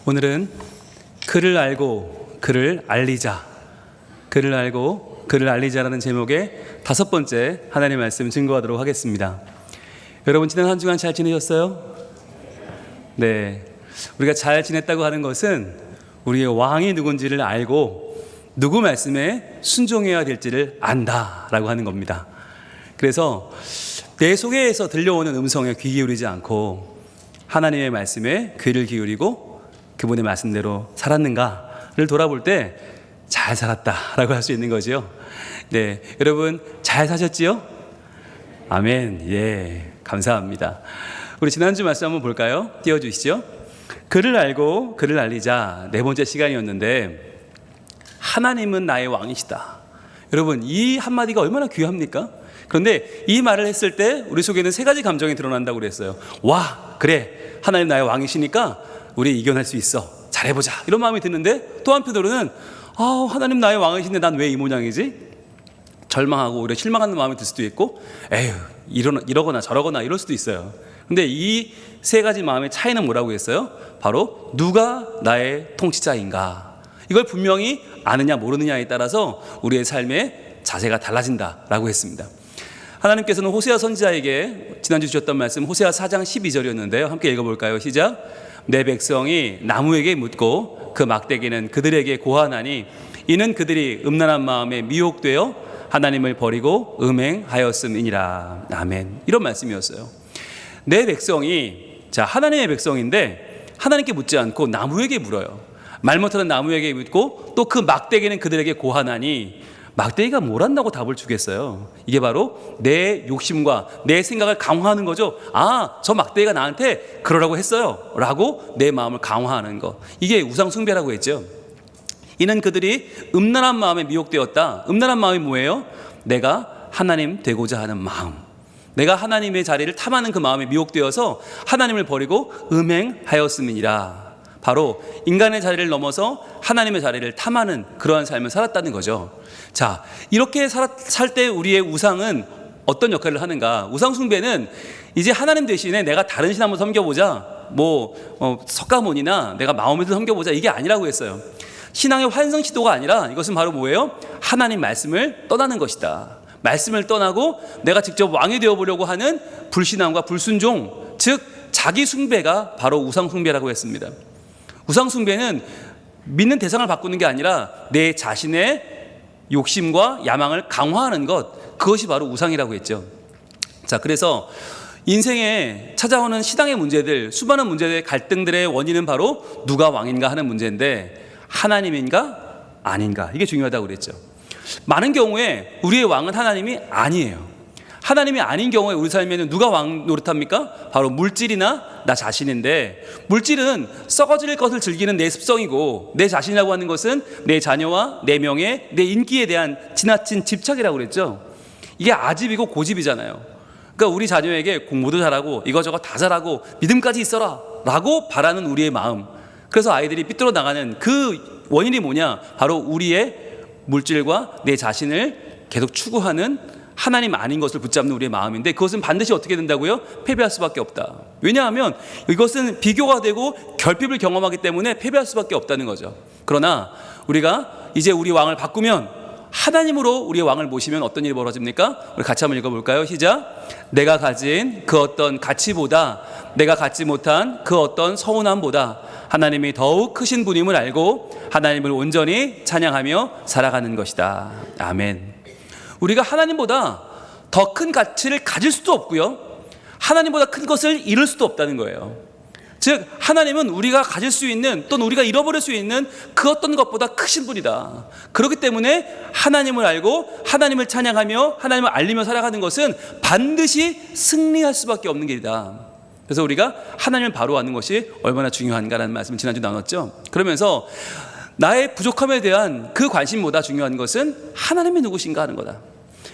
오늘은 그를 알고 그를 알리자, 그를 알고 그를 알리자라는 제목의 5번째 하나님의 말씀 증거하도록 하겠습니다. 여러분 지난 한 주간 잘 지내셨어요? 네, 우리가 잘 지냈다고 하는 것은 우리의 왕이 누군지를 알고 누구 말씀에 순종해야 될지를 안다라고 하는 겁니다. 그래서 내 속에서 들려오는 음성에 귀 기울이지 않고 하나님의 말씀에 귀를 기울이고 그분의 말씀대로 살았는가를 돌아볼 때 잘 살았다라고 할 수 있는 거죠. 네, 여러분 잘 사셨지요? 아멘. 예, 감사합니다. 우리 지난주 말씀 한번 볼까요? 띄워주시죠. 그를 알고 그를 알리자, 4번째 시간이었는데 하나님은 나의 왕이시다. 여러분 이 한마디가 얼마나 귀합니까? 그런데 이 말을 했을 때 우리 속에는 3가지 감정이 드러난다고 그랬어요. 와, 그래, 하나님 나의 왕이시니까 우리 이겨낼 수 있어, 잘해보자, 이런 마음이 드는데 또 한편으로는 하나님 나의 왕이신데 난 왜 이 모양이지? 절망하고 오히려 실망하는 마음이 들 수도 있고, 에휴, 이러거나 저러거나 이럴 수도 있어요. 근데 이 3가지 마음의 차이는 뭐라고 했어요? 바로 누가 나의 통치자인가, 이걸 분명히 아느냐 모르느냐에 따라서 우리의 삶의 자세가 달라진다라고 했습니다. 하나님께서는 호세아 선지자에게 지난주 주셨던 말씀 호세아 4장 12절이었는데요 함께 읽어볼까요? 시작. 내 백성이 나무에게 묻고 그 막대기는 그들에게 고하나니 이는 그들이 음란한 마음에 미혹되어 하나님을 버리고 음행하였음이니라. 아멘. 이런 말씀이었어요. 내 백성이, 자, 하나님의 백성인데 하나님께 묻지 않고 나무에게 물어요. 말 못하는 나무에게 묻고 또 그 막대기는 그들에게 고하나니, 막대기가 뭘 한다고 답을 주겠어요? 이게 바로 내 욕심과 내 생각을 강화하는 거죠. 저 막대기가 나한테 그러라고 했어요 라고 내 마음을 강화하는 거, 이게 우상 숭배라고 했죠. 이는 그들이 음란한 마음에 미혹되었다. 음란한 마음이 뭐예요? 내가 하나님 되고자 하는 마음, 내가 하나님의 자리를 탐하는 그 마음에 미혹되어서 하나님을 버리고 음행하였음이니라. 바로 인간의 자리를 넘어서 하나님의 자리를 탐하는 그러한 삶을 살았다는 거죠. 자, 이렇게 살 때 우리의 우상은 어떤 역할을 하는가? 우상 숭배는 이제 하나님 대신에 내가 다른 신 한번 섬겨보자, 석가모니나 내가 마호메를 섬겨보자, 이게 아니라고 했어요. 신앙의 환성 시도가 아니라 이것은 바로 뭐예요? 하나님 말씀을 떠나는 것이다. 말씀을 떠나고 내가 직접 왕이 되어보려고 하는 불신앙과 불순종, 즉 자기 숭배가 바로 우상 숭배라고 했습니다. 우상 숭배는 믿는 대상을 바꾸는 게 아니라 내 자신의 욕심과 야망을 강화하는 것, 그것이 바로 우상이라고 했죠. 자, 그래서 인생에 찾아오는 신앙의 문제들, 수많은 문제들의 갈등들의 원인은 바로 누가 왕인가 하는 문제인데 하나님인가 아닌가, 이게 중요하다고 그랬죠. 많은 경우에 우리의 왕은 하나님이 아니에요. 하나님이 아닌 경우에 우리 삶에는 누가 왕 노릇합니까? 바로 물질이나 나 자신인데, 물질은 썩어질 것을 즐기는 내 습성이고 내 자신이라고 하는 것은 내 자녀와 내 명예, 내 인기에 대한 지나친 집착이라고 그랬죠. 이게 아집이고 고집이잖아요. 그러니까 우리 자녀에게 공부도 잘하고 이거저거 다 잘하고 믿음까지 있어라 라고 바라는 우리의 마음, 그래서 아이들이 삐뚤어 나가는 그 원인이 뭐냐? 바로 우리의 물질과 내 자신을 계속 추구하는 하나님 아닌 것을 붙잡는 우리의 마음인데, 그것은 반드시 어떻게 된다고요? 패배할 수밖에 없다. 왜냐하면 이것은 비교가 되고 결핍을 경험하기 때문에 패배할 수밖에 없다는 거죠. 그러나 우리가 이제 우리 왕을 바꾸면, 하나님으로 우리의 왕을 모시면 어떤 일이 벌어집니까? 우리 같이 한번 읽어볼까요? 시작. 내가 가진 그 어떤 가치보다, 내가 갖지 못한 그 어떤 서운함보다 하나님이 더욱 크신 분임을 알고 하나님을 온전히 찬양하며 살아가는 것이다. 아멘. 우리가 하나님보다 더 큰 가치를 가질 수도 없고요, 하나님보다 큰 것을 잃을 수도 없다는 거예요. 즉 하나님은 우리가 가질 수 있는, 또는 우리가 잃어버릴 수 있는 그 어떤 것보다 크신 분이다. 그렇기 때문에 하나님을 알고 하나님을 찬양하며 하나님을 알리며 살아가는 것은 반드시 승리할 수밖에 없는 길이다. 그래서 우리가 하나님을 바로 아는 것이 얼마나 중요한가라는 말씀을 지난주 나눴죠. 그러면서 나의 부족함에 대한 그 관심보다 중요한 것은 하나님이 누구신가 하는 거다.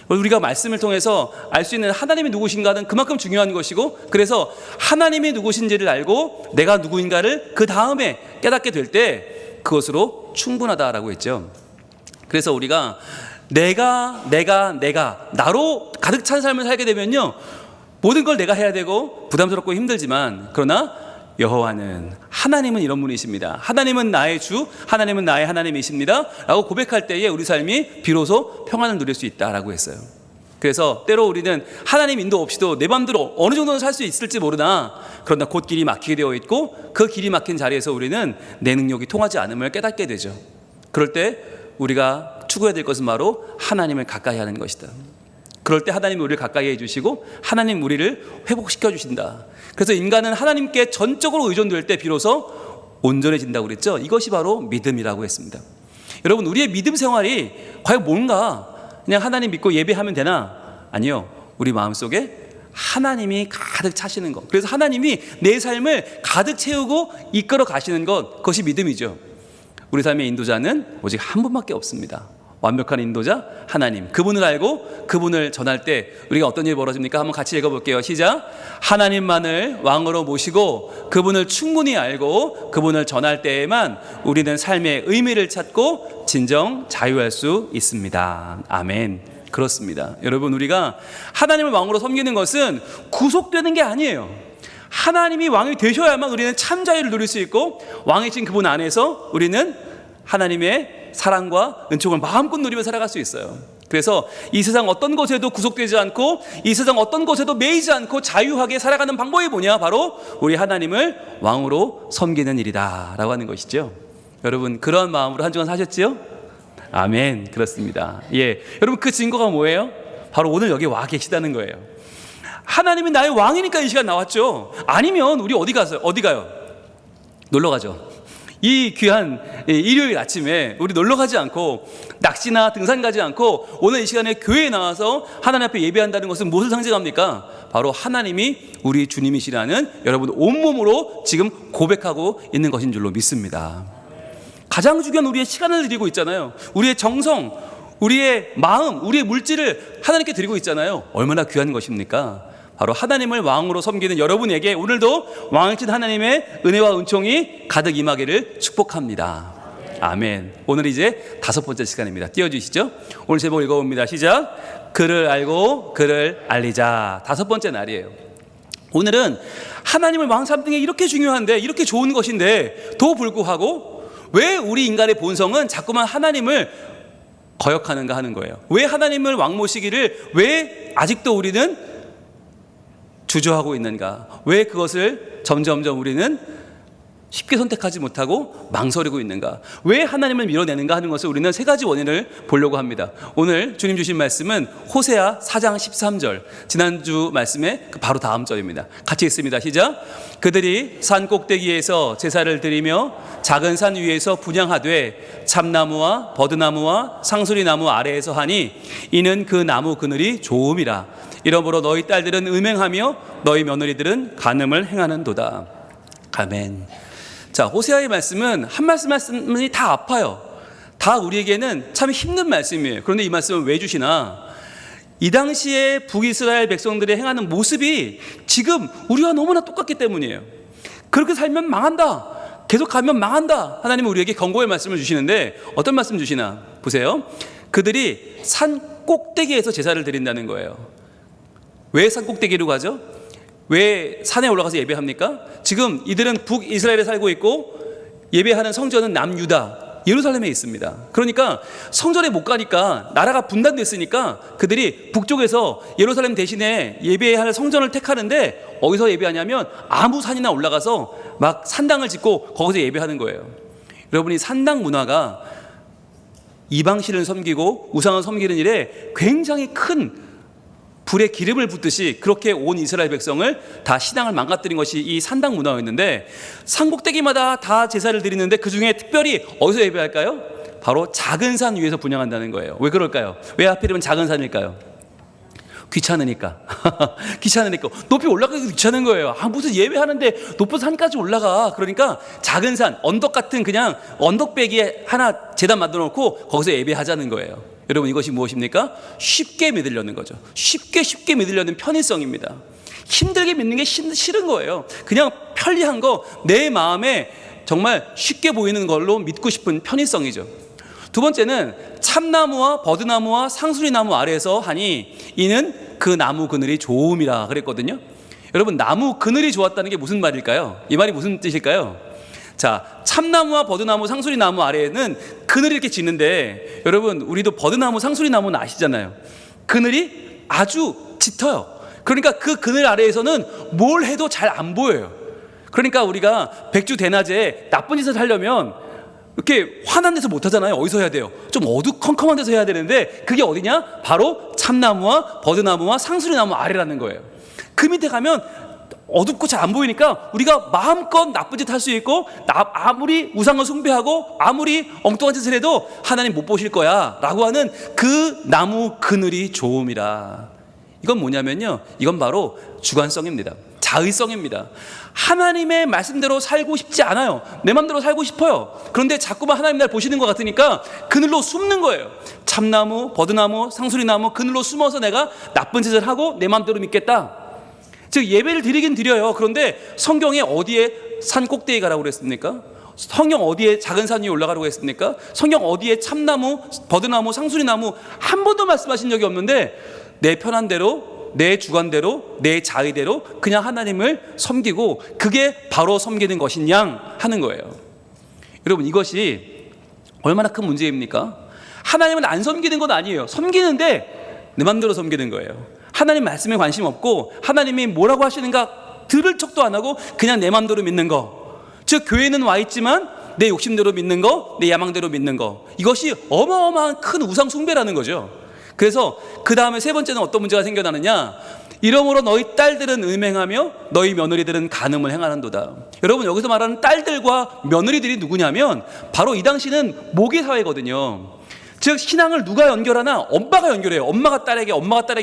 우리가 말씀을 통해서 알 수 있는 하나님이 누구신가는 그만큼 중요한 것이고, 그래서 하나님이 누구신지를 알고 내가 누구인가를 그 다음에 깨닫게 될 때 그것으로 충분하다라고 했죠. 그래서 우리가 내가 나로 가득 찬 삶을 살게 되면요, 모든 걸 내가 해야 되고 부담스럽고 힘들지만, 그러나 여호와는 하나님은 이런 분이십니다. 하나님은 나의 주, 하나님은 나의 하나님이십니다 라고 고백할 때에 우리 삶이 비로소 평안을 누릴 수 있다라고 했어요. 그래서 때로 우리는 하나님 인도 없이도 내 맘대로 어느 정도는 살 수 있을지 모르나, 그러나 곧 길이 막히게 되어 있고 그 길이 막힌 자리에서 우리는 내 능력이 통하지 않음을 깨닫게 되죠. 그럴 때 우리가 추구해야 될 것은 바로 하나님을 가까이 하는 것이다. 그럴 때 하나님이 우리를 가까이 해주시고 하나님 우리를 회복시켜 주신다. 그래서 인간은 하나님께 전적으로 의존될 때 비로소 온전해진다고 그랬죠. 이것이 바로 믿음이라고 했습니다. 여러분, 우리의 믿음 생활이 과연 뭔가? 그냥 하나님 믿고 예배하면 되나? 아니요. 우리 마음속에 하나님이 가득 차시는 것, 그래서 하나님이 내 삶을 가득 채우고 이끌어 가시는 것, 그것이 믿음이죠. 우리 삶의 인도자는 오직 한 분밖에 없습니다. 완벽한 인도자 하나님, 그분을 알고 그분을 전할 때 우리가 어떤 일이 벌어집니까? 한번 같이 읽어볼게요. 시작. 하나님만을 왕으로 모시고 그분을 충분히 알고 그분을 전할 때에만 우리는 삶의 의미를 찾고 진정 자유할 수 있습니다. 아멘. 그렇습니다. 여러분, 우리가 하나님을 왕으로 섬기는 것은 구속되는 게 아니에요. 하나님이 왕이 되셔야만 우리는 참 자유를 누릴 수 있고, 왕이신 그분 안에서 우리는 하나님의 사랑과 은총을 마음껏 누리며 살아갈 수 있어요. 그래서 이 세상 어떤 것에도 구속되지 않고 이 세상 어떤 것에도 매이지 않고 자유하게 살아가는 방법이 뭐냐? 바로 우리 하나님을 왕으로 섬기는 일이다 라고 하는 것이죠. 여러분, 그런 마음으로 한 주간 사셨지요? 아멘. 그렇습니다. 예, 여러분, 그 증거가 뭐예요? 바로 오늘 여기 와 계시다는 거예요. 하나님이 나의 왕이니까 이 시간 나왔죠. 아니면 우리 어디 가요? 놀러 가죠. 이 귀한 일요일 아침에 우리 놀러 가지 않고 낚시나 등산 가지 않고 오늘 이 시간에 교회에 나와서 하나님 앞에 예배한다는 것은 무엇을 상징합니까? 바로 하나님이 우리 주님이시라는 여러분 온몸으로 지금 고백하고 있는 것인 줄로 믿습니다. 가장 중요한 우리의 시간을 드리고 있잖아요. 우리의 정성, 우리의 마음, 우리의 물질을 하나님께 드리고 있잖아요. 얼마나 귀한 것입니까? 바로 하나님을 왕으로 섬기는 여러분에게 오늘도 왕이신 하나님의 은혜와 은총이 가득 임하기를 축복합니다. 아멘. 오늘 이제 5번째 시간입니다. 띄워주시죠. 오늘 제목 읽어봅니다. 시작. 그를 알고 그를 알리자. 5번째 날이에요. 오늘은 하나님을 왕 삼는 게 이렇게 중요한데, 이렇게 좋은 것인데 도 불구하고 왜 우리 인간의 본성은 자꾸만 하나님을 거역하는가 하는 거예요. 왜 하나님을 왕 모시기를 왜 아직도 우리는 주저하고 있는가? 왜 그것을 점점점 우리는 쉽게 선택하지 못하고 망설이고 있는가? 왜 하나님을 밀어내는가 하는 것을 우리는 3가지 원인을 보려고 합니다. 오늘 주님 주신 말씀은 호세아 4장 13절, 지난주 말씀의 바로 다음 절입니다. 같이 읽습니다. 시작. 그들이 산 꼭대기에서 제사를 드리며 작은 산 위에서 분향하되 참나무와 버드나무와 상수리나무 아래에서 하니 이는 그 나무 그늘이 좋음이라. 이러므로 너희 딸들은 음행하며 너희 며느리들은 간음을 행하는도다. 아멘. 자, 호세아의 말씀은 한 말씀이 다 아파요. 다 우리에게는 참 힘든 말씀이에요. 그런데 이 말씀을 왜 주시나? 이 당시에 북이스라엘 백성들이 행하는 모습이 지금 우리와 너무나 똑같기 때문이에요. 그렇게 살면 망한다, 계속 가면 망한다. 하나님은 우리에게 경고의 말씀을 주시는데 어떤 말씀 주시나? 보세요. 그들이 산 꼭대기에서 제사를 드린다는 거예요. 왜 산 꼭대기로 가죠? 왜 산에 올라가서 예배합니까? 지금 이들은 북이스라엘에 살고 있고 예배하는 성전은 남유다 예루살렘에 있습니다. 그러니까 성전에 못 가니까, 나라가 분단됐으니까 그들이 북쪽에서 예루살렘 대신에 예배할 성전을 택하는데 어디서 예배하냐면 아무 산이나 올라가서 막 산당을 짓고 거기서 예배하는 거예요. 여러분이 산당 문화가 이방신을 섬기고 우상을 섬기는 일에 굉장히 큰 불에 기름을 붓듯이 그렇게 온 이스라엘 백성을 다 신앙을 망가뜨린 것이 이 산당 문화였는데, 산꼭대기마다 다 제사를 드리는데 그 중에 특별히 어디서 예배할까요? 바로 작은 산 위에서 분향한다는 거예요. 왜 그럴까요? 왜 하필이면 작은 산일까요? 귀찮으니까. 귀찮으니까. 높이 올라가기 귀찮은 거예요. 무슨 예배하는데 높은 산까지 올라가. 그러니까 작은 산, 언덕 같은 그냥 언덕배기에 하나 제단 만들어 놓고 거기서 예배하자는 거예요. 여러분, 이것이 무엇입니까? 쉽게 믿으려는 거죠. 쉽게 믿으려는 편의성입니다. 힘들게 믿는 게 싫은 거예요. 그냥 편리한 거, 내 마음에 정말 쉽게 보이는 걸로 믿고 싶은 편의성이죠. 두 번째는 참나무와 버드나무와 상수리나무 아래에서 하니 이는 그 나무 그늘이 좋음이라 그랬거든요. 여러분, 나무 그늘이 좋았다는 게 무슨 말일까요? 이 말이 무슨 뜻일까요? 자, 참나무와 버드나무, 상수리나무 아래에는 그늘이 이렇게 짓는데, 여러분 우리도 버드나무, 상수리나무는 아시잖아요. 그늘이 아주 짙어요. 그러니까 그 그늘 아래에서는 뭘 해도 잘 안 보여요. 그러니까 우리가 백주대낮에 나쁜 짓을 하려면 이렇게 환한 데서 못 하잖아요. 어디서 해야 돼요? 좀 어두컴컴한 데서 해야 되는데, 그게 어디냐? 바로 참나무와 버드나무와 상수리나무 아래라는 거예요. 그 밑에 가면 어둡고 잘 안 보이니까 우리가 마음껏 나쁜 짓 할 수 있고, 아무리 우상을 숭배하고 아무리 엉뚱한 짓을 해도 하나님 못 보실 거야 라고 하는 그 나무 그늘이 좋음이라. 이건 뭐냐면요, 이건 바로 주관성입니다. 자의성입니다. 하나님의 말씀대로 살고 싶지 않아요. 내 맘대로 살고 싶어요. 그런데 자꾸만 하나님 날 보시는 것 같으니까 그늘로 숨는 거예요. 참나무, 버드나무, 상수리나무 그늘로 숨어서 내가 나쁜 짓을 하고 내 맘대로 믿겠다. 즉 예배를 드리긴 드려요. 그런데 성경에 어디에 산 꼭대기 가라고 그랬습니까? 성경 어디에 작은 산 위에 올라가라고 했습니까? 성경 어디에 참나무, 버드나무, 상수리나무 한 번도 말씀하신 적이 없는데, 내 편한 대로, 내 주관대로, 내 자의대로 그냥 하나님을 섬기고, 그게 바로 섬기는 것이냐 하는 거예요. 여러분 이것이 얼마나 큰 문제입니까? 하나님을 안 섬기는 건 아니에요. 섬기는데 내 맘대로 섬기는 거예요. 하나님 말씀에 관심 없고 하나님이 뭐라고 하시는가 들을 척도 안 하고 그냥 내 맘대로 믿는 거. 즉 교회는 와 있지만 내 욕심대로 믿는 거, 내 야망대로 믿는 거. 이것이 어마어마한 큰 우상 숭배라는 거죠. 그래서 그 다음에 세 번째는 어떤 문제가 생겨나느냐? 이러므로 너희 딸들은 음행하며 너희 며느리들은 간음을 행하는도다. 여러분 여기서 말하는 딸들과 며느리들이 누구냐면 바로 이 당시는 모계 사회거든요. 즉 신앙을 누가 연결하나? 엄마가 연결해요. 엄마가 딸에게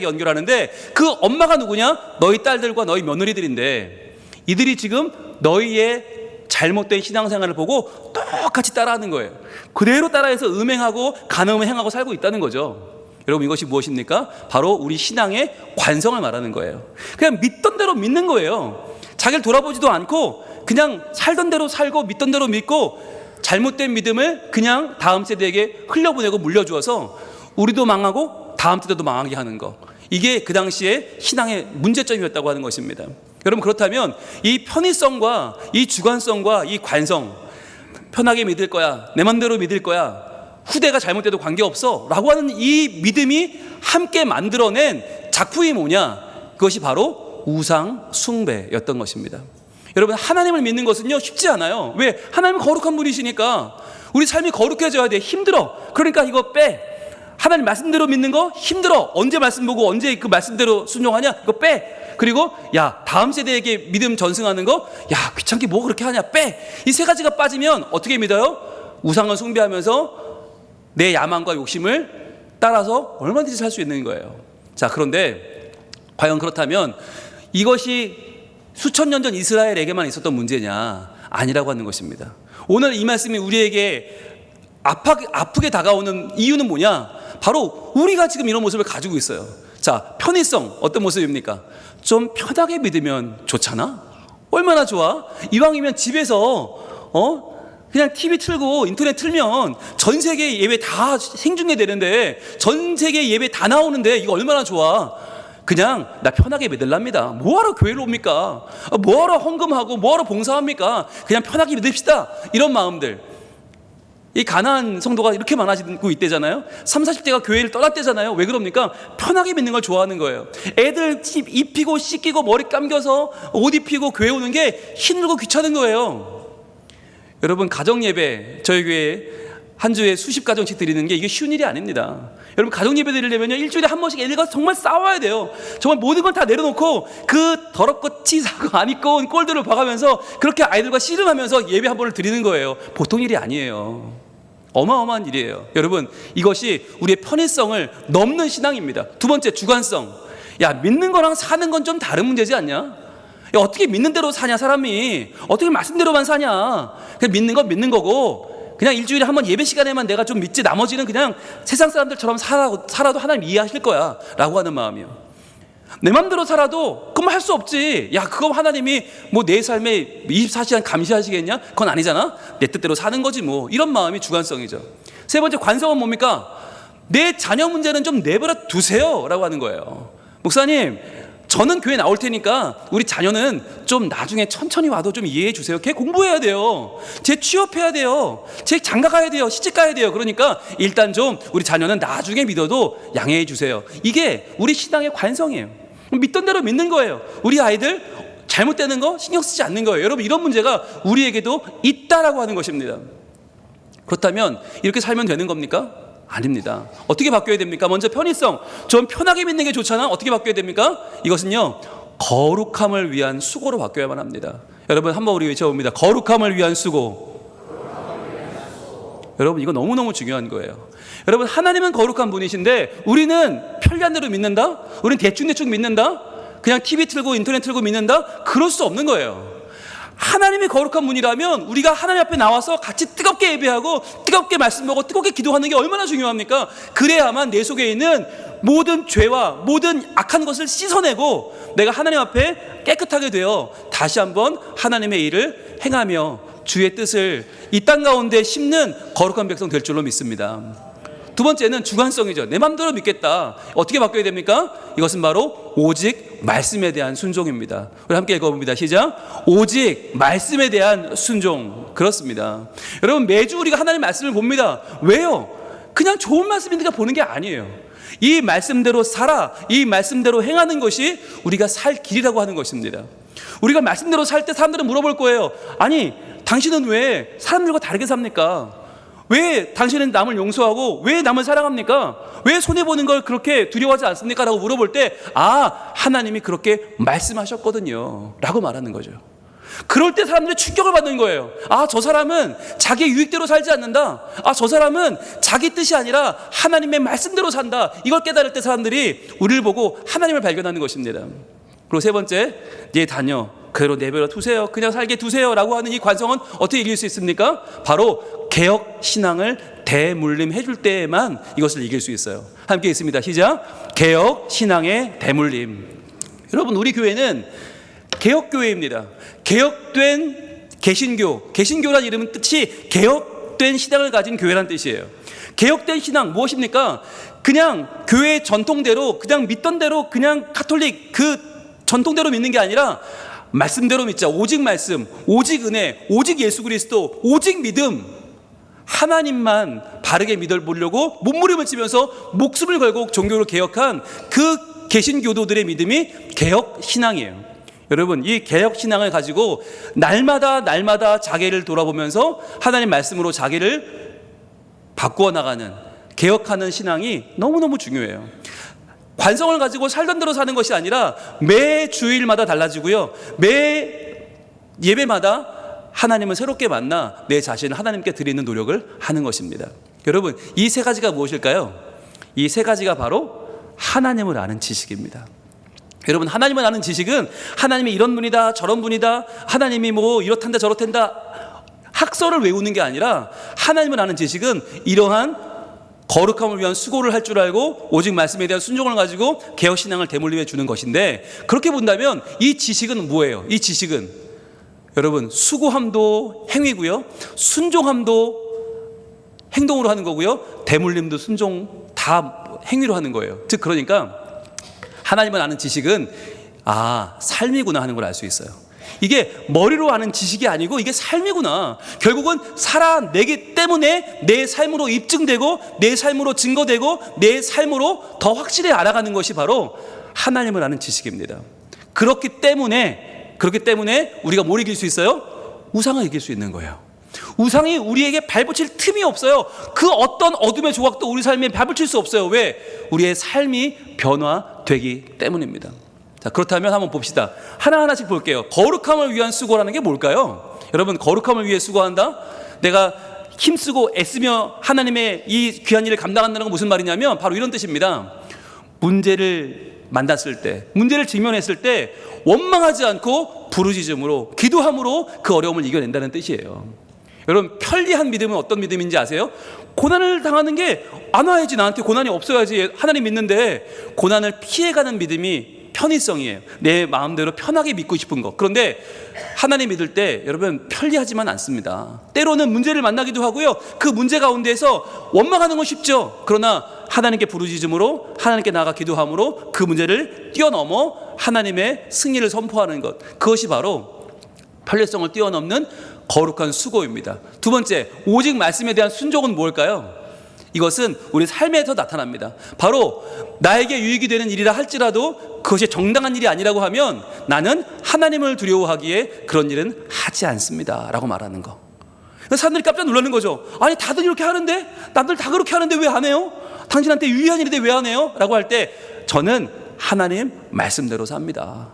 연결하는데, 그 엄마가 누구냐? 너희 딸들과 너희 며느리들인데, 이들이 지금 너희의 잘못된 신앙생활을 보고 똑같이 따라하는 거예요. 그대로 따라해서 음행하고 간음을 행하고 살고 있다는 거죠. 여러분 이것이 무엇입니까? 바로 우리 신앙의 관성을 말하는 거예요. 그냥 믿던 대로 믿는 거예요. 자기를 돌아보지도 않고 그냥 살던 대로 살고 믿던 대로 믿고, 잘못된 믿음을 그냥 다음 세대에게 흘려보내고 물려주어서 우리도 망하고 다음 세대도 망하게 하는 거. 이게 그 당시에 신앙의 문제점이었다고 하는 것입니다. 여러분 그렇다면 이 편의성과 이 주관성과 이 관성, 편하게 믿을 거야, 내 맘대로 믿을 거야, 후대가 잘못돼도 관계없어 라고 하는 이 믿음이 함께 만들어낸 작품이 뭐냐? 그것이 바로 우상 숭배였던 것입니다. 여러분 하나님을 믿는 것은요 쉽지 않아요. 왜? 하나님은 거룩한 분이시니까. 우리 삶이 거룩해져야 돼. 힘들어. 그러니까 이거 빼. 하나님 말씀대로 믿는 거 힘들어. 언제 말씀 보고 언제 그 말씀대로 순종하냐? 이거 빼. 그리고 야 다음 세대에게 믿음 전승하는 거, 야 귀찮게 뭐 그렇게 하냐? 빼. 이 세 가지가 빠지면 어떻게 믿어요? 우상을 숭배하면서 내 야망과 욕심을 따라서 얼마든지 살 수 있는 거예요. 자, 그런데 과연 그렇다면 이것이 수천 년 전 이스라엘에게만 있었던 문제냐? 아니라고 하는 것입니다. 오늘 이 말씀이 우리에게 아프게 다가오는 이유는 뭐냐? 바로 우리가 지금 이런 모습을 가지고 있어요. 자, 편의성 어떤 모습입니까? 좀 편하게 믿으면 좋잖아? 얼마나 좋아? 이왕이면 집에서 그냥 TV 틀고 인터넷 틀면 전 세계 예배 다 생중계 되는데, 전 세계 예배 다 나오는데 이거 얼마나 좋아? 그냥 나 편하게 믿으랍니다. 뭐하러 교회를 옵니까? 뭐하러 헌금하고 뭐하러 봉사합니까? 그냥 편하게 믿읍시다. 이런 마음들. 이 가난한 성도가 이렇게 많아지고 있대잖아요. 30, 40대가 교회를 떠났대잖아요. 왜 그럽니까? 편하게 믿는 걸 좋아하는 거예요. 애들 입히고 씻기고 머리 감겨서 옷 입히고 교회 오는 게 힘들고 귀찮은 거예요. 여러분 가정예배 저희 교회에 한 주에 수십 가정씩 드리는 게 이게 쉬운 일이 아닙니다. 여러분 가정예배 드리려면 일주일에 한 번씩 애들과 정말 싸워야 돼요. 정말 모든 걸 다 내려놓고 그 더럽고 치사하고 안 입고 온 꼴들을 봐가면서 그렇게 아이들과 씨름하면서 예배 한 번을 드리는 거예요. 보통 일이 아니에요. 어마어마한 일이에요. 여러분 이것이 우리의 편의성을 넘는 신앙입니다. 두 번째, 주관성. 야, 믿는 거랑 사는 건 좀 다른 문제지 않냐? 야, 어떻게 믿는 대로 사냐 사람이? 어떻게 말씀대로만 사냐? 그냥 믿는 건 믿는 거고, 그냥 일주일에 한 번 예배 시간에만 내가 좀 믿지, 나머지는 그냥 세상 사람들처럼 살아도 하나님 이해하실 거야 라고 하는 마음이요. 내 맘대로 살아도 그건 할 수 없지. 야, 그거 하나님이 뭐 내 삶에 24시간 감시하시겠냐? 그건 아니잖아. 내 뜻대로 사는 거지 뭐. 이런 마음이 주관성이죠. 세 번째, 관성은 뭡니까? 내 자녀 문제는 좀 내버려 두세요 라고 하는 거예요. 목사님, 저는 교회 나올 테니까 우리 자녀는 좀 나중에 천천히 와도 좀 이해해 주세요. 걔 공부해야 돼요. 쟤 취업해야 돼요. 쟤 장가 가야 돼요. 시집 가야 돼요. 그러니까 일단 좀 우리 자녀는 나중에 믿어도 양해해 주세요. 이게 우리 신앙의 관성이에요. 믿던 대로 믿는 거예요. 우리 아이들 잘못되는 거 신경 쓰지 않는 거예요. 여러분, 이런 문제가 우리에게도 있다라고 하는 것입니다. 그렇다면 이렇게 살면 되는 겁니까? 아닙니다. 어떻게 바뀌어야 됩니까? 먼저 편의성. 좀 편하게 믿는 게 좋잖아. 어떻게 바뀌어야 됩니까? 이것은요, 거룩함을 위한 수고로 바뀌어야만 합니다. 여러분, 한번 우리 외쳐봅니다. 거룩함을 위한 수고. 여러분, 이거 너무너무 중요한 거예요. 여러분, 하나님은 거룩한 분이신데 우리는 편리한 대로 믿는다? 우리는 대충대충 믿는다? 그냥 TV 틀고 인터넷 틀고 믿는다? 그럴 수 없는 거예요. 하나님이 거룩한 분이라면 우리가 하나님 앞에 나와서 같이 뜨겁게 예배하고 뜨겁게 말씀 보고 뜨겁게 기도하는 게 얼마나 중요합니까? 그래야만 내 속에 있는 모든 죄와 모든 악한 것을 씻어내고 내가 하나님 앞에 깨끗하게 되어 다시 한번 하나님의 일을 행하며 주의 뜻을 이 땅 가운데 심는 거룩한 백성 될 줄로 믿습니다. 두 번째는 주관성이죠. 내 마음대로 믿겠다. 어떻게 바뀌어야 됩니까? 이것은 바로 오직 말씀에 대한 순종입니다. 우리 함께 읽어봅니다. 시작. 오직 말씀에 대한 순종. 그렇습니다. 여러분, 매주 우리가 하나님의 말씀을 봅니다. 왜요? 그냥 좋은 말씀이니까 보는 게 아니에요. 이 말씀대로 살아, 이 말씀대로 행하는 것이 우리가 살 길이라고 하는 것입니다. 우리가 말씀대로 살 때 사람들은 물어볼 거예요. 아니, 당신은 왜 사람들과 다르게 삽니까? 왜 당신은 남을 용서하고 왜 남을 사랑합니까? 왜 손해보는 걸 그렇게 두려워하지 않습니까? 라고 물어볼 때, 아, 하나님이 그렇게 말씀하셨거든요 라고 말하는 거죠. 그럴 때 사람들이 충격을 받는 거예요. 아, 저 사람은 자기 유익대로 살지 않는다. 아, 저 사람은 자기 뜻이 아니라 하나님의 말씀대로 산다. 이걸 깨달을 때 사람들이 우리를 보고 하나님을 발견하는 것입니다. 그리고 세 번째, 네 자녀 그대로 내버려 두세요. 그냥 살게 두세요 라고 하는 이 관성은 어떻게 이길 수 있습니까? 바로 개혁 신앙을 대물림해 줄 때에만 이것을 이길 수 있어요. 함께 있습니다. 시작. 개혁 신앙의 대물림. 여러분, 우리 교회는 개혁교회입니다. 개혁된 개신교. 개신교란 이름은 뜻이 개혁된 신앙을 가진 교회란 뜻이에요. 개혁된 신앙 무엇입니까? 그냥 교회 전통대로 그냥 믿던 대로 그냥 카톨릭 그 전통대로 믿는 게 아니라 말씀대로 믿자. 오직 말씀, 오직 은혜, 오직 예수 그리스도, 오직 믿음. 하나님만 바르게 믿어보려고 몸부림을 치면서 목숨을 걸고 종교를 개혁한 그 개신교도들의 믿음이 개혁 신앙이에요. 여러분, 이 개혁 신앙을 가지고 날마다 자기를 돌아보면서 하나님 말씀으로 자기를 바꾸어 나가는, 개혁하는 신앙이 너무너무 중요해요. 관성을 가지고 살던 대로 사는 것이 아니라 매 주일마다 달라지고요, 매 예배마다 하나님을 새롭게 만나 내 자신을 하나님께 드리는 노력을 하는 것입니다. 여러분, 이 세 가지가 무엇일까요? 이 세 가지가 바로 하나님을 아는 지식입니다. 여러분, 하나님을 아는 지식은 하나님이 이런 분이다 저런 분이다, 하나님이 뭐 이렇단다 저렇단다 학설을 외우는 게 아니라, 하나님을 아는 지식은 이러한 거룩함을 위한 수고를 할 줄 알고 오직 말씀에 대한 순종을 가지고 개혁신앙을 대물림해 주는 것인데, 그렇게 본다면 이 지식은 뭐예요? 이 지식은 여러분, 수고함도 행위고요, 순종함도 행동으로 하는 거고요, 대물림도 순종 다 행위로 하는 거예요. 즉, 그러니까 하나님을 아는 지식은 삶이구나 하는 걸 알 수 있어요. 이게 머리로 아는 지식이 아니고 이게 삶이구나. 결국은 살아내기 때문에 내 삶으로 입증되고 내 삶으로 증거되고 내 삶으로 더 확실히 알아가는 것이 바로 하나님을 아는 지식입니다. 그렇기 때문에 우리가 뭘 이길 수 있어요? 우상을 이길 수 있는 거예요. 우상이 우리에게 발붙일 틈이 없어요. 그 어떤 어둠의 조각도 우리 삶에 발붙일 수 없어요. 왜? 우리의 삶이 변화되기 때문입니다. 자, 그렇다면 한번 봅시다. 하나하나씩 볼게요. 거룩함을 위한 수고라는 게 뭘까요? 여러분, 거룩함을 위해 수고한다? 내가 힘쓰고 애쓰며 하나님의 이 귀한 일을 감당한다는 건 무슨 말이냐면 바로 이런 뜻입니다. 문제를 만났을 때, 문제를 직면했을 때 원망하지 않고 부르짖음으로, 기도함으로 그 어려움을 이겨낸다는 뜻이에요. 여러분, 편리한 믿음은 어떤 믿음인지 아세요? 고난을 당하는 게 안 와야지, 나한테 고난이 없어야지 하나님 믿는데 고난을 피해가는 믿음이 편의성이에요. 내 마음대로 편하게 믿고 싶은 거. 그런데 하나님 믿을 때 여러분 편리하지만 않습니다. 때로는 문제를 만나기도 하고요. 그 문제 가운데에서 원망하는 건 쉽죠. 그러나 하나님께 부르짖음으로 하나님께 나아가 기도함으로 그 문제를 뛰어넘어 하나님의 승리를 선포하는 것. 그것이 바로 편리성을 뛰어넘는 거룩한 수고입니다. 두 번째, 오직 말씀에 대한 순종은 뭘까요? 이것은 우리 삶에서 나타납니다. 바로 나에게 유익이 되는 일이라 할지라도 그것이 정당한 일이 아니라고 하면 나는 하나님을 두려워하기에 그런 일은 하지 않습니다 라고 말하는 거. 사람들이 깜짝 놀라는 거죠. 아니 다들 이렇게 하는데, 남들 다 그렇게 하는데 왜 안 해요? 당신한테 유의한 일인데 왜 안 해요? 라고 할 때 저는 하나님 말씀대로 삽니다.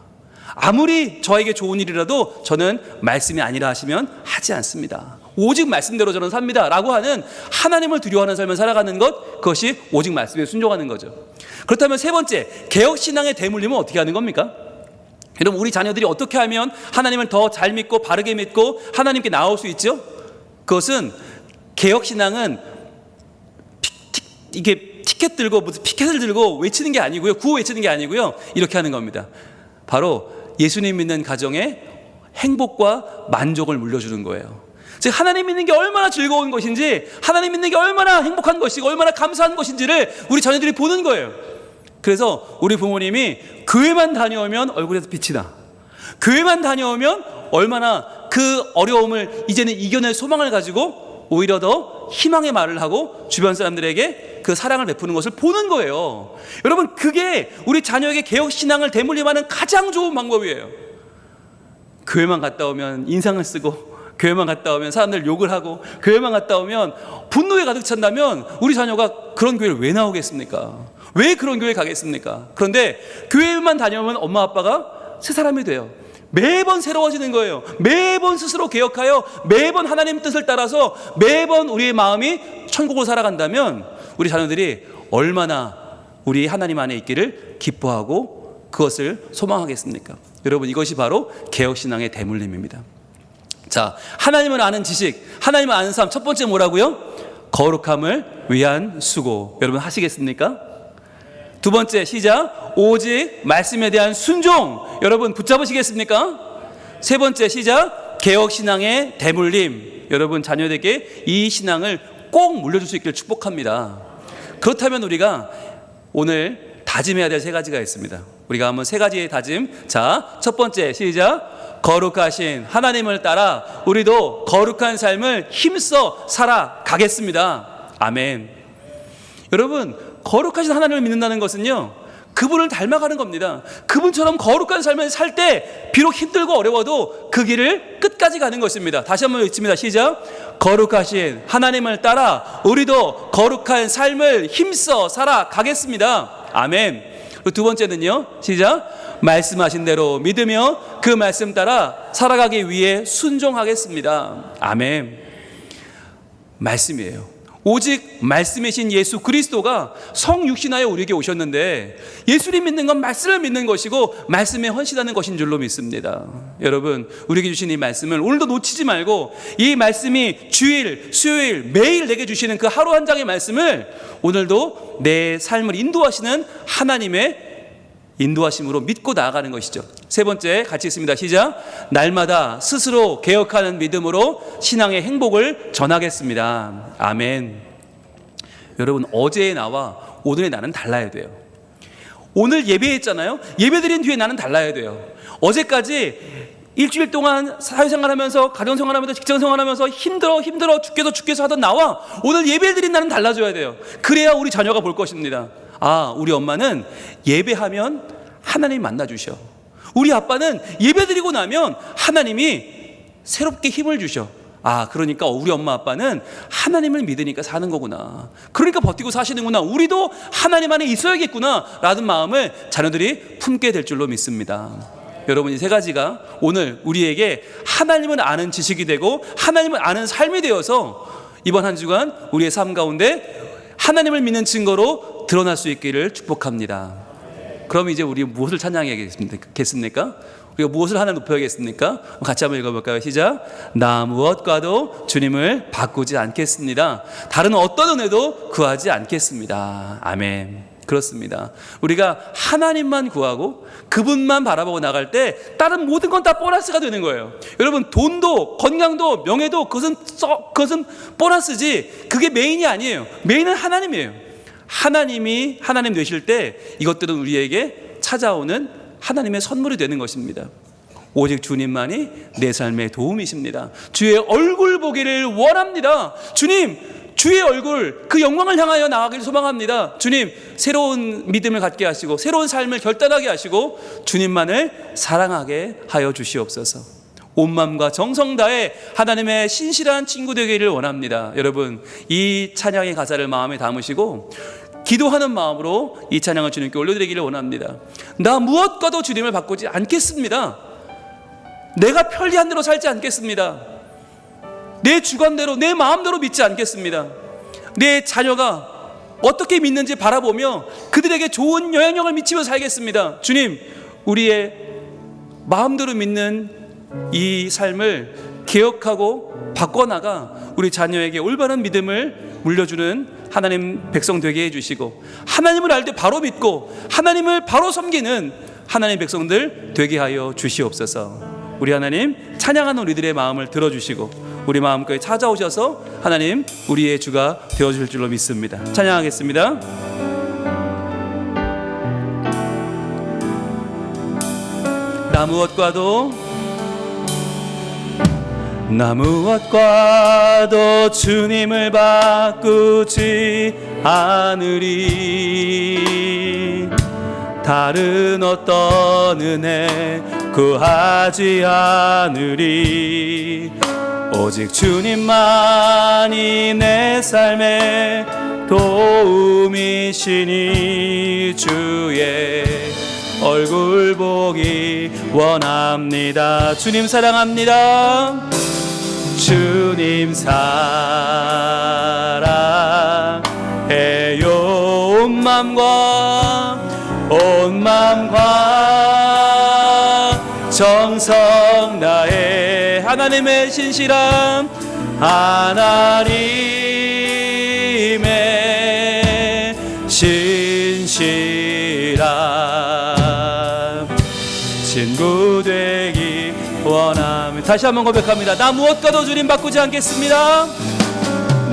아무리 저에게 좋은 일이라도 저는 말씀이 아니라 하시면 하지 않습니다. 오직 말씀대로 저는 삽니다 라고 하는 하나님을 두려워하는 삶을 살아가는 것, 그것이 오직 말씀에 순종하는 거죠. 그렇다면 세 번째, 개혁신앙의 대물림은 어떻게 하는 겁니까? 여러분, 우리 자녀들이 어떻게 하면 하나님을 더 잘 믿고 바르게 믿고 하나님께 나올 수 있죠? 그것은, 개혁신앙은 이게 티켓 들고 무슨 피켓을 들고 외치는 게 아니고요, 구호 외치는 게 아니고요, 이렇게 하는 겁니다. 바로 예수님 믿는 가정에 행복과 만족을 물려주는 거예요. 즉 하나님 믿는 게 얼마나 즐거운 것인지, 하나님 믿는 게 얼마나 행복한 것이고 얼마나 감사한 것인지를 우리 자녀들이 보는 거예요. 그래서 우리 부모님이 교회만 다녀오면 얼굴에서 빛이 나, 교회만 다녀오면 얼마나 그 어려움을 이제는 이겨낼 소망을 가지고 오히려 더 희망의 말을 하고 주변 사람들에게 그 사랑을 베푸는 것을 보는 거예요. 여러분, 그게 우리 자녀에게 개혁신앙을 대물림하는 가장 좋은 방법이에요. 교회만 갔다 오면 인상을 쓰고, 교회만 갔다 오면 사람들 욕을 하고, 교회만 갔다 오면 분노에 가득 찬다면 우리 자녀가 그런 교회를 왜 나오겠습니까? 왜 그런 교회 가겠습니까? 그런데 교회만 다녀오면 엄마 아빠가 새 사람이 돼요. 매번 새로워지는 거예요. 매번 스스로 개혁하여 매번 하나님 뜻을 따라서 매번 우리의 마음이 천국으로 살아간다면 우리 자녀들이 얼마나 우리 하나님 안에 있기를 기뻐하고 그것을 소망하겠습니까? 여러분, 이것이 바로 개혁신앙의 대물림입니다. 자, 하나님을 아는 지식, 하나님을 아는 삶, 첫 번째 뭐라고요? 거룩함을 위한 수고. 여러분 하시겠습니까? 두 번째, 시작. 오직 말씀에 대한 순종. 여러분 붙잡으시겠습니까? 세 번째, 시작. 개혁신앙의 대물림. 여러분 자녀에게 이 신앙을 꼭 물려줄 수 있기를 축복합니다. 그렇다면 우리가 오늘 다짐해야 될 세 가지가 있습니다. 우리가 한번 세 가지의 다짐. 자, 첫 번째, 시작. 거룩하신 하나님을 따라 우리도 거룩한 삶을 힘써 살아가겠습니다. 아멘. 여러분, 거룩하신 하나님을 믿는다는 것은요, 그분을 닮아가는 겁니다. 그분처럼 거룩한 삶을 살 때 비록 힘들고 어려워도 그 길을 끝까지 가는 것입니다. 다시 한번 외칩니다. 시작. 거룩하신 하나님을 따라 우리도 거룩한 삶을 힘써 살아가겠습니다. 아멘. 그리고 두 번째는요, 시작. 말씀하신 대로 믿으며 그 말씀 따라 살아가기 위해 순종하겠습니다. 아멘. 말씀이에요. 오직 말씀이신 예수 그리스도가 성육신하여 우리에게 오셨는데, 예수님 믿는 건 말씀을 믿는 것이고 말씀에 헌신하는 것인 줄로 믿습니다. 여러분, 우리에게 주신 이 말씀을 오늘도 놓치지 말고, 이 말씀이 주일, 수요일 매일 내게 주시는 그 하루 한 장의 말씀을 오늘도 내 삶을 인도하시는 하나님의 인도하심으로 믿고 나아가는 것이죠. 세 번째, 같이 있습니다. 시작. 날마다 스스로 개혁하는 믿음으로 신앙의 행복을 전하겠습니다. 아멘. 여러분, 어제의 나와 오늘의 나는 달라야 돼요. 오늘 예배했잖아요. 예배드린 뒤에 나는 달라야 돼요. 어제까지 일주일 동안 사회생활하면서 가정생활하면서 직장생활하면서 힘들어 죽겠어 하던 나와 오늘 예배를 드린 나는 달라져야 돼요. 그래야 우리 자녀가 볼 것입니다. 아, 우리 엄마는 예배하면 하나님 만나주셔. 우리 아빠는 예배드리고 나면 하나님이 새롭게 힘을 주셔. 아, 그러니까 우리 엄마 아빠는 하나님을 믿으니까 사는 거구나. 그러니까 버티고 사시는구나. 우리도 하나님 안에 있어야겠구나 라는 마음을 자녀들이 품게 될 줄로 믿습니다. 여러분, 이 세 가지가 오늘 우리에게 하나님을 아는 지식이 되고 하나님을 아는 삶이 되어서 이번 한 주간 우리의 삶 가운데 하나님을 믿는 증거로 드러날 수 있기를 축복합니다. 그럼 이제 우리 무엇을 찬양해야겠습니까? 우리가 무엇을 하나 높여야겠습니까? 같이 한번 읽어볼까요? 시작. 나 무엇과도 주님을 바꾸지 않겠습니다. 다른 어떤 은혜도 구하지 않겠습니다. 아멘. 그렇습니다. 우리가 하나님만 구하고 그분만 바라보고 나갈 때 다른 모든 건 다 보너스가 되는 거예요. 여러분, 돈도 건강도 명예도 그것은 보너스지 그게 메인이 아니에요. 메인은 하나님이에요. 하나님 되실 때 이것들은 우리에게 찾아오는 하나님의 선물이 되는 것입니다. 오직 주님만이 내 삶의 도움이십니다. 주의 얼굴 보기를 원합니다. 주님, 주의 얼굴, 그 영광을 향하여 나아가길 소망합니다. 주님, 새로운 믿음을 갖게 하시고 새로운 삶을 결단하게 하시고 주님만을 사랑하게 하여 주시옵소서. 온 마음과 정성 다해 하나님의 신실한 친구 되기를 원합니다. 여러분, 이 찬양의 가사를 마음에 담으시고 기도하는 마음으로 이 찬양을 주님께 올려드리기를 원합니다. 나 무엇과도 주님을 바꾸지 않겠습니다. 내가 편리한 대로 살지 않겠습니다. 내 주관대로, 내 마음대로 믿지 않겠습니다. 내 자녀가 어떻게 믿는지 바라보며 그들에게 좋은 영향력을 미치며 살겠습니다. 주님, 우리의 마음대로 믿는 이 삶을 개혁하고 바꿔나가 우리 자녀에게 올바른 믿음을 물려주는 하나님 백성 되게 해주시고, 하나님을 알 때 바로 믿고 하나님을 바로 섬기는 하나님 백성들 되게 하여 주시옵소서. 우리 하나님, 찬양하는 우리들의 마음을 들어주시고 우리 마음까지 찾아오셔서 하나님 우리의 주가 되어주실 줄로 믿습니다. 찬양하겠습니다. 나 무엇과도 주님을 바꾸지 않으리. 다른 어떤 은혜 구하지 않으리. 오직 주님만이 내 삶의 도움이시니 주의 얼굴 보기 원합니다. 주님 사랑합니다. 주님 사랑해요. 온 마음과 정성 다해 하나님의 신실함, 하나님의 신실함 친구 되기 원합니다. 다시 한번 고백합니다. 나 무엇과도 주님 바꾸지 않겠습니다.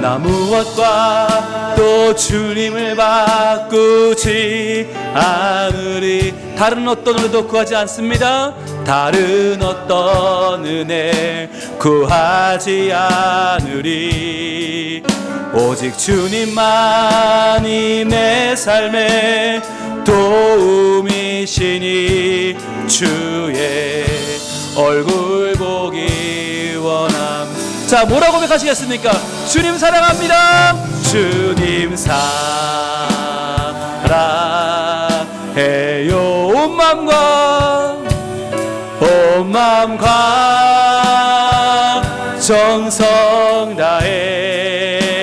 나 무엇과도 주님을 바꾸지 않으리. 다른 어떤 은혜도 구하지 않습니다. 다른 어떤 은혜 구하지 않으리. 오직 주님만이 내 삶의 도움이시니 주의 얼굴 보기 원함. 자, 뭐라고 고백하시겠습니까? 주님 사랑합니다. 주님 사랑해요. 온 마음과 정성 다해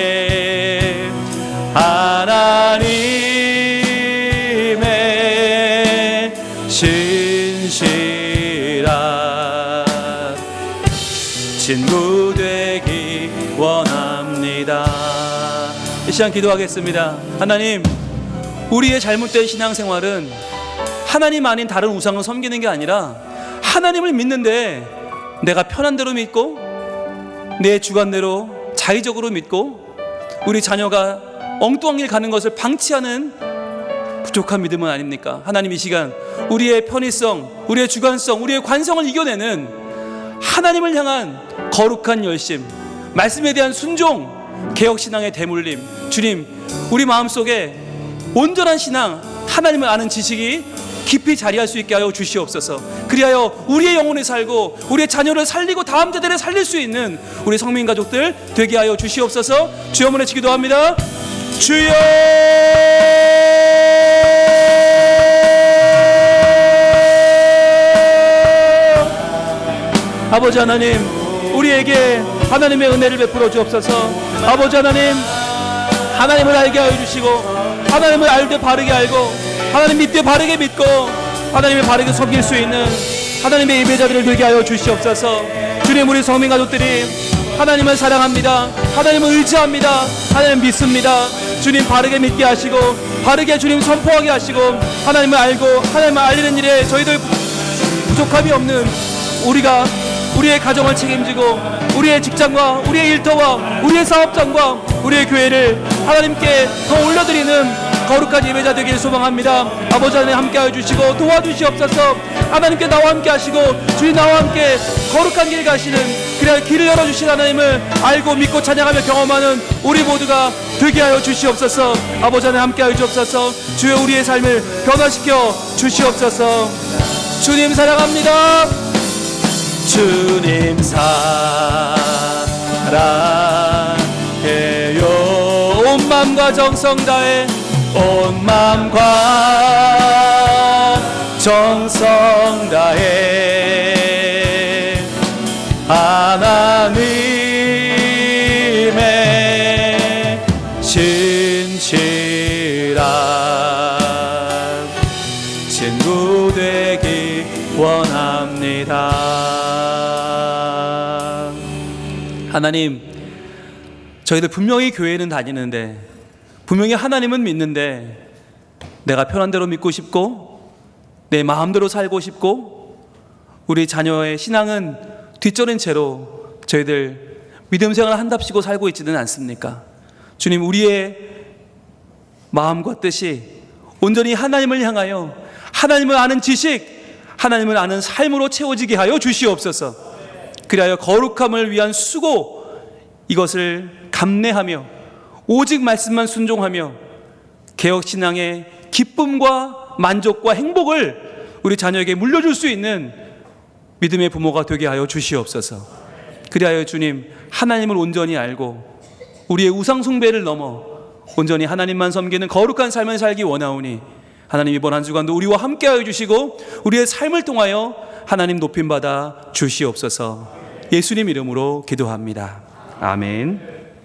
하나님의 신실한 친구 되기 원합니다. 이 시간 기도하겠습니다. 하나님, 우리의 잘못된 신앙생활은 하나님 아닌 다른 우상을 섬기는 게 아니라 하나님을 믿는데 내가 편한 대로 믿고 내 주관대로 자의적으로 믿고 우리 자녀가 엉뚱한 길 가는 것을 방치하는 부족한 믿음은 아닙니까? 하나님, 이 시간 우리의 편의성, 우리의 주관성, 우리의 관성을 이겨내는 하나님을 향한 거룩한 열심, 말씀에 대한 순종, 개혁신앙의 대물림, 주님, 우리 마음속에 온전한 신앙, 하나님을 아는 지식이 깊이 자리할 수 있게 하여 주시옵소서. 그리하여 우리의 영혼이 살고 우리의 자녀를 살리고 다음 세대를 살릴 수 있는 우리 성민 가족들 되게 하여 주시옵소서. 주여 한번 외치 기도합니다. 주여! 아버지 하나님, 우리에게 하나님의 은혜를 베풀어 주옵소서. 아버지 하나님, 하나님을 알게 하여 주시고 하나님을 알 때 바르게 알고 하나님 믿되 바르게 믿고 하나님을 바르게 섬길 수 있는 하나님의 예배자들을 되게 하여 주시옵소서. 주님, 우리 성민 가족들이 하나님을 사랑합니다. 하나님을 의지합니다. 하나님 믿습니다. 주님, 바르게 믿게 하시고 바르게 주님 선포하게 하시고, 하나님을 알고 하나님을 알리는 일에 저희들 부족함이 없는 우리가 우리의 가정을 책임지고 우리의 직장과 우리의 일터와 우리의 사업장과 우리의 교회를 하나님께 더 올려드리는 거룩한 예배자 되길 소망합니다. 아버지 하나님 함께하여 주시고 도와주시옵소서. 하나님께 나와 함께 하시고 주님 나와 함께 거룩한 길 가시는, 그래 길을 열어주신 하나님을 알고 믿고 찬양하며 경험하는 우리 모두가 되게 하여 주시옵소서. 아버지 하나님 함께하여 주옵소서. 주여 우리의 삶을 변화시켜 주시옵소서. 주님 사랑합니다. 주님 사랑해요. 온 마음과 정성 다해, 온 마음과 정성 다해 하나님의 진실한 친구 되기 원합니다. 하나님, 저희들 분명히 교회는 다니는데, 분명히 하나님은 믿는데, 내가 편한 대로 믿고 싶고 내 마음대로 살고 싶고 우리 자녀의 신앙은 뒷전인 채로 저희들 믿음 생활을 한답시고 살고 있지는 않습니까? 주님, 우리의 마음과 뜻이 온전히 하나님을 향하여 하나님을 아는 지식, 하나님을 아는 삶으로 채워지게 하여 주시옵소서. 그리하여 거룩함을 위한 수고, 이것을 감내하며 오직 말씀만 순종하며 개혁신앙의 기쁨과 만족과 행복을 우리 자녀에게 물려줄 수 있는 믿음의 부모가 되게 하여 주시옵소서. 그리하여 주님, 하나님을 온전히 알고 우리의 우상 숭배를 넘어 온전히 하나님만 섬기는 거룩한 삶을 살기 원하오니, 하나님 이번 한 주간도 우리와 함께하여 주시고 우리의 삶을 통하여 하나님 높임받아 주시옵소서. 예수님 이름으로 기도합니다. 아멘.